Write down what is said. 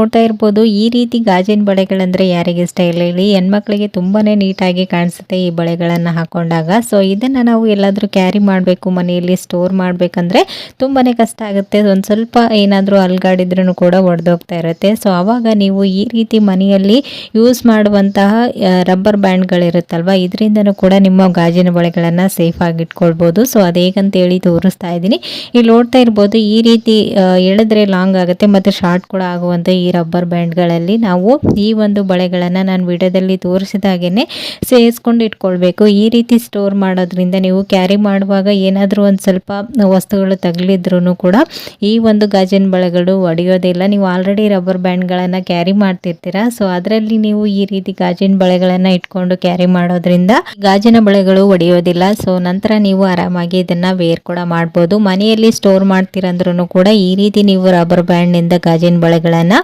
ನೋಡ್ತಾ ಇರ್ಬೋದು ಈ ರೀತಿ ಗಾಜಿನ ಬಳೆಗಳಂದ್ರೆ ಯಾರಿಗೆ ಇಷ್ಟ ಇಲ್ಲ ಹೇಳಿ. ಹೆಣ್ಮಕ್ಳಿಗೆ ತುಂಬಾನೇ ನೀಟಾಗಿ ಕಾಣಿಸುತ್ತೆ ಈ ಬಳೆಗಳನ್ನ ಹಾಕೊಂಡಾಗ. ಸೊ ಇದನ್ನ ನಾವು ಎಲ್ಲಾದ್ರೂ ಕ್ಯಾರಿ ಮಾಡಬೇಕು, ಮನೆಯಲ್ಲಿ ಸ್ಟೋರ್ ಮಾಡ್ಬೇಕಂದ್ರೆ ತುಂಬಾನೇ ಕಷ್ಟ ಆಗುತ್ತೆ. ಒಂದ್ ಸ್ವಲ್ಪ ಏನಾದ್ರೂ ಅಲ್ಗಾಡಿದ್ರೂ ಕೂಡ ಒಡೆದೋಗ್ತಾ ಇರುತ್ತೆ. ಸೊ ಅವಾಗ ನೀವು ಈ ರೀತಿ ಮನೆಯಲ್ಲಿ ಯೂಸ್ ಮಾಡುವಂತಹ ರಬ್ಬರ್ ಬ್ಯಾಂಡ್ಗಳಿರುತ್ತಲ್ವ, ಇದರಿಂದನೂ ಕೂಡ ನಿಮ್ಮ ಗಾಜಿನ ಬಳೆಗಳನ್ನ ಸೇಫ್ ಆಗಿ ಇಟ್ಕೊಳ್ಬಹುದು. ಸೊ ಅದು ಹೇಗಂತ ಹೇಳಿ ತೋರಿಸ್ತಾ ಇದ್ದೀನಿ. ಇಲ್ಲಿ ನೋಡ್ತಾ ಇರ್ಬೋದು ಈ ರೀತಿ ಎಳೆದ್ರೆ ಲಾಂಗ್ ಆಗುತ್ತೆ ಮತ್ತೆ ಶಾರ್ಟ್ ಕೂಡ ಆಗುವಂತ ಈ ರಬ್ಬರ್ ಬ್ಯಾಂಡ್ಗಳಲ್ಲಿ ನಾವು ಈ ಒಂದು ಬಳೆಗಳನ್ನು ನಾನು ವಿಡಿಯೋದಲ್ಲಿ ತೋರಿಸಿದಾಗೇನೆ ಸೇರಿಸ್ಕೊಂಡು ಇಟ್ಕೊಳ್ಬೇಕು. ಈ ರೀತಿ ಸ್ಟೋರ್ ಮಾಡೋದ್ರಿಂದ ನೀವು ಕ್ಯಾರಿ ಮಾಡುವಾಗ ಏನಾದರೂ ಒಂದು ಸ್ವಲ್ಪ ವಸ್ತುಗಳು ತಗಲಿದ್ರೂ ಕೂಡ ಈ ಒಂದು ಗಾಜಿನ ಬಳೆಗಳು ಒಡೆಯೋದಿಲ್ಲ. ನೀವು ಆಲ್ರೆಡಿ ರಬ್ಬರ್ ಬ್ಯಾಂಡ್ಗಳನ್ನು ಕ್ಯಾರಿ ಮಾಡ್ತಿರ್ತೀರಾ. ಸೊ ಅದರಲ್ಲಿ ನೀವು ಈ ರೀತಿ ಗಾಜಿನ ಬಳೆಗಳನ್ನು ಇಟ್ಕೊಂಡು ಕ್ಯಾರಿ ಮಾಡೋದ್ರಿಂದ ಗಾಜಿನ ಬಳೆಗಳು ಒಡೆಯೋದಿಲ್ಲ. ಸೊ ನಂತರ ನೀವು ಆರಾಮಾಗಿ ಇದನ್ನ ವೇರ್ ಕೂಡ ಮಾಡ್ಬೋದು. ಮನೆಯಲ್ಲಿ ಸ್ಟೋರ್ ಮಾಡ್ತೀರಂದ್ರೂ ಕೂಡ ಈ ರೀತಿ ನೀವು ರಬ್ಬರ್ ಬ್ಯಾಂಡ್ ನಿಂದ ಗಾಜಿನ ಬಳೆಗಳನ್ನ